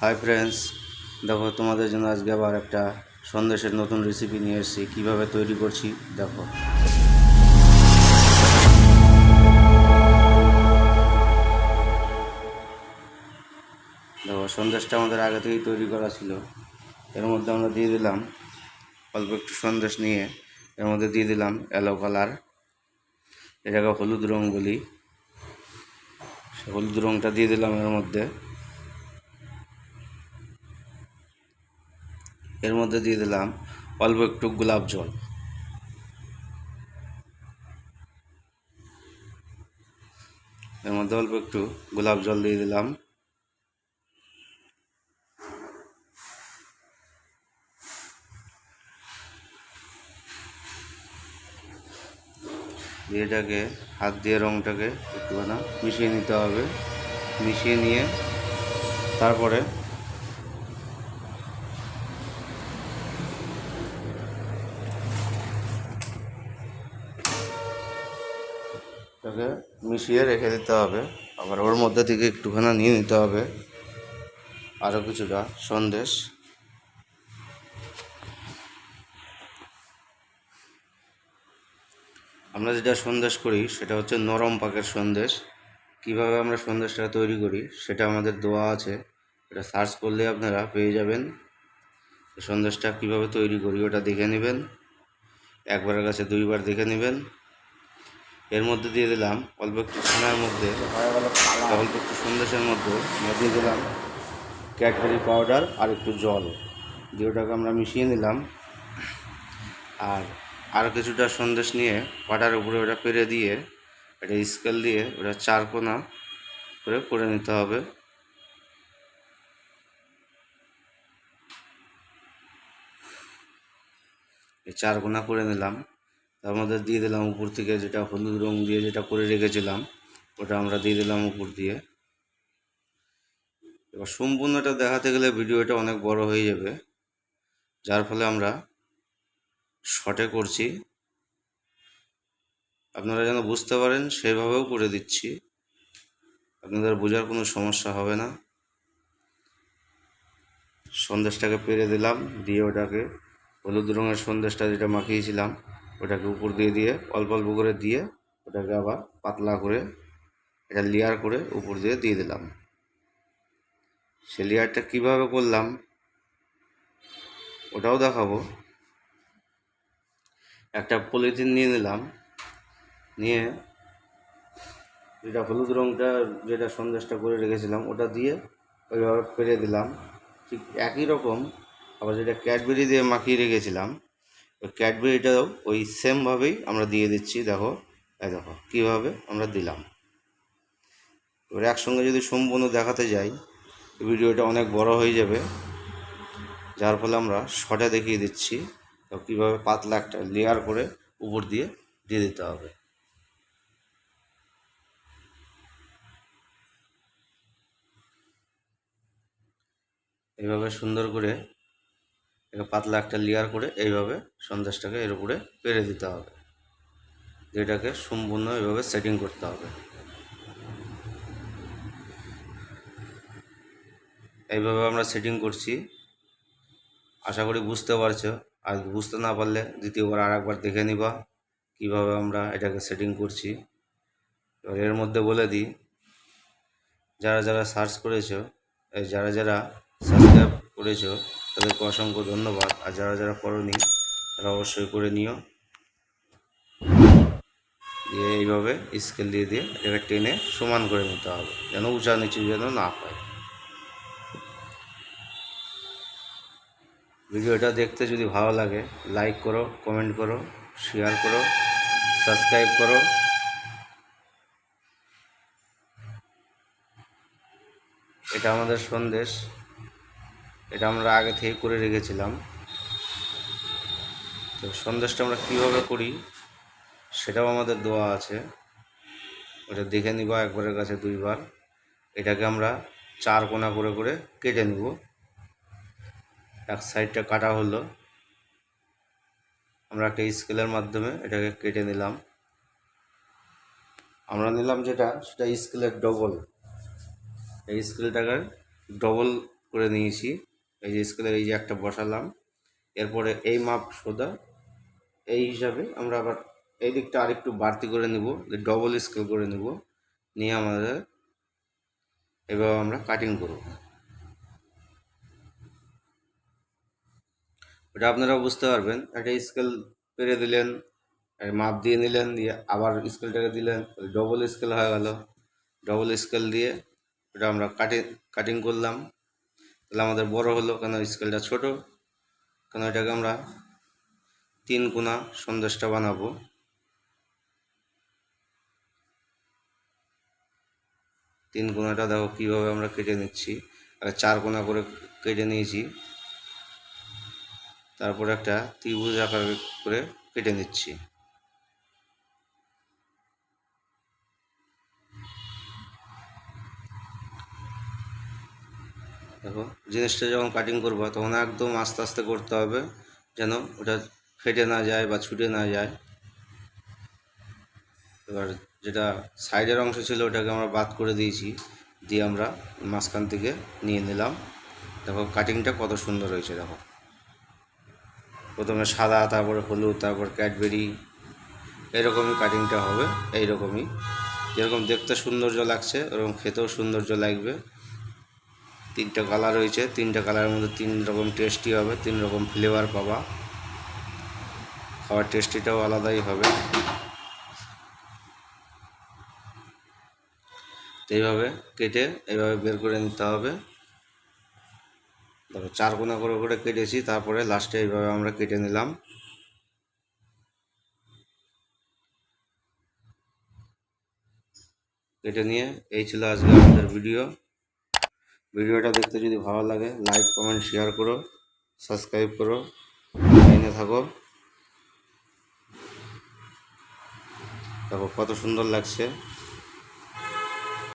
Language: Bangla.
হাই ফ্রেন্ডস, দেখো তোমাদের জন্য আজকে আবার একটা সন্দেশের নতুন রেসিপি নিয়ে এসেছি। কীভাবে তৈরি করছি দেখো। সন্দেশটা আমাদের আগে থেকেই তৈরি করা ছিল। এর মধ্যে আমরা দিয়ে দিলাম অল্প একটু সন্দেশ নিয়ে এর মধ্যে দিয়ে দিলাম ইয়েলো কালার, এটাকে হলুদ রং বলি। হলুদ রংটা দিয়ে দিলাম এর মধ্যে। এর মধ্যে দিয়ে দিলাম অল্প একটু গোলাপ জল। এর মধ্যে অল্প একটু গোলাপ জল দিয়ে দিলাম। এটাকে হাত দিয়ে রংটাকে একটুখানি মিশিয়ে নিতে হবে। মিশিয়ে নিয়ে তারপরে এটাকে মিশিয়ে রেখে দিতে হবে। আবার ওর মধ্যে থেকে একটুখানি নিয়ে নিতে হবে আরও কিছুটা সন্দেশ। আমরা যেটা সন্দেশ করি সেটা হচ্ছে নরম পাকের সন্দেশ। কিভাবে আমরা সন্দেশটা তৈরি করি সেটা আমাদের দেওয়া আছে, এটা সার্চ করলে আপনারা পেয়ে যাবেন। সন্দেশটা কিভাবে তৈরি করি ওটা দেখে নেবেন, একবারের কাছে দুইবার দেখে নেবেন। এর মধ্যে দিয়ে দিলাম অল্প একটু ছানার মধ্যে, অল্প একটু সন্দেশের মধ্যে দিয়ে দিলাম ক্যাডবেরি পাউডার আর একটু জল দিয়ে ওটাকে আমরা মিশিয়ে নিলাম। আর কিছুটা সন্দেশ নিয়ে পাটার উপরে ওটা পেরে দিয়ে একটা স্কেল দিয়ে ওটা চারকোনা করে নিতে হবে। এই চারকোনা করে নিলাম। তার মধ্যে দিয়ে দিলাম উপর থেকে যেটা হলুদ রং দিয়ে যেটা করে রেখেছিলাম ওটা আমরা দিয়ে দিলাম উপর দিয়ে। এবার সম্পূর্ণটা দেখাতে গেলে ভিডিওটা অনেক বড় হয়ে যাবে, যার ফলে আমরা শর্টে করছি। আপনারা যেন বুঝতে পারেন সেইভাবেও করে দিচ্ছি, আপনাদের বোঝার কোনো সমস্যা হবে না। সন্দেশটাকে পেরে দিলাম, দিয়ে ওটাকে হলুদ রঙের সন্দেশটা যেটা মাখিয়েছিলাম ওটাকে উপর দিয়ে অল্প অল্প করে দিয়ে ওটাকে আবার পাতলা করে এটা লেয়ার করে উপর দিয়ে দিলাম। সে লেয়ারটা কীভাবে করলাম ওটাও দেখাবো। একটা পলিথিন নিয়ে নিলাম, নিয়ে যেটা হলুদ রঙটা যেটা সন্দেশটা করে রেখেছিলাম ওটা দিয়ে ওইভাবে পেরে দিলাম। ঠিক একই রকম আবার যেটা ক্যাডবেরি দিয়ে মাখিয়ে রেখেছিলাম ওই ক্যাডবেরিটাও ওই সেমভাবেই আমরা দিয়ে দিচ্ছি। দেখো দেখো কীভাবে আমরা দিলাম। এবার একসঙ্গে যদি সম্পূর্ণ দেখাতে যাই ভিডিওটা অনেক বড় হয়ে যাবে, যার ফলে আমরা শর্টে দেখিয়ে দিচ্ছি তো কীভাবে পাতলা একটা লেয়ার করে উপর দিয়ে দিতে হবে। এইভাবে সুন্দর করে পাতলা একটা লেয়ার করে এইভাবে সন্দেশটাকে এর উপরে পেরে দিতে হবে। এটাকে সম্পূর্ণ এইভাবে সেটিং করতে হবে। এইভাবে আমরা সেটিং করছি, আশা করি বুঝতে পারছো। আর বুঝতে না পারলে দ্বিতীয়বার আর একবার দেখে নিবা কীভাবে আমরা এটাকে সেটিং করছি। এবার এর মধ্যে বলে দিই, যারা যারা সার্চ করেছো, যারা যারা সাবস্ক্রাইব করেছো তাদেরকে অসংখ্য ধন্যবাদ। আর যারা যারা করোনি তারা অবশ্যই করে নিও। দিয়ে এইভাবে স্কেল দিয়ে এটাকে টেনে সমান করে নিতে হবে, যেন উঁচা নিচু যেন না হয়। ভিডিওটা দেখতে যদি ভালো লাগে লাইক করো, কমেন্ট করো, শেয়ার করো, সাবস্ক্রাইব করো। এটা আমাদের সন্দেশ, এটা আমরা আগে থেকে করে রেখেছিলাম। তো সন্দেশটা আমরা কীভাবে করি সেটাও আমাদের দেওয়া আছে, ওটা দেখে নিবা একবারের কাছে দুইবার। এটাকে আমরা চার কোনা করে কেটে নিব। এক সাইডটা কাটা হলো, আমরা একটা স্কেলের মাধ্যমে এটাকে কেটে নিলাম। আমরা নিলাম যেটা সেটা স্কেলের ডবল। এই স্কেলটাকে ডবল করে নিয়েছি। এই যে স্কেলের এই যে একটা বসালাম, এরপরে এই মাপ সোজা এই হিসাবে আমরা আবার এই দিকটা আরেকটু বাড়তি করে নেব, ডবল স্কেল করে নেব, নিয়ে আমাদের এভাবে আমরা কাটিং করব। এটা আপনারা বুঝতে পারবেন, একটা স্কেল পেরে দিলেন, মাপ দিয়ে নিলেন, দিয়ে আবার স্কেলটাকে দিলেন, ডবল স্কেল হয়ে গেল। ডবল স্কেল দিয়ে এটা আমরা কাটিং করলাম, তাহলে আমাদের বড় হলো, কেন স্কেলটা ছোট, কেন এটাকে আমরা 3 কোনা সন্দেশটা বানাবো। 3 কোনাটা দেখো কীভাবে আমরা কেটে নিচ্ছি, আর 4 কোনা করে কেটে নিয়েছি, তারপরে একটা ত্রিভুজ আকার করে কেটে নিচ্ছি। দেখো জিনিসটা যখন কাটিং করবো তখন একদম আস্তে আস্তে করতে হবে, যেন ওটা ফেটে না যায় বা ছুটে না যায়। এবার যেটা সাইডের অংশ ছিল ওটাকে আমরা বাদ করে দিয়েছি, দিয়ে আমরা মাঝখান থেকে নিয়ে নিলাম। দেখো কাটিংটা কত সুন্দর হয়েছে। দেখো প্রথমে সাদা, তারপরে হলুদ, তারপর ক্যাডবেরি, এরকমই কাটিংটা হবে। এইরকমই, যেরকম দেখতে সৌন্দর্য লাগছে ওরকম খেতেও সৌন্দর্য লাগবে। 3টা কালার হয়েছে, 3টা কালারের মধ্যে 3 রকম টেস্টি হবে, 3 রকম ফ্লেভার পাবা, খাওয়ার টেস্টিটাও আলাদাই হবে। তো এইভাবে কেটে এইভাবে বের করে নিতে হবে। তারপর 4 কোনা করে করে কেটেছি, তারপরে লাস্টে এইভাবে আমরা কেটে নিলাম। কেটে নিয়ে এই ছিল আজকে আমাদের ভিডিওটা দেখতে যদি ভালো লাগে লাইক, কমেন্ট, শেয়ার করো, সাবস্ক্রাইব করো, লাইনে থাকো। দেখো কত সুন্দর লাগছে।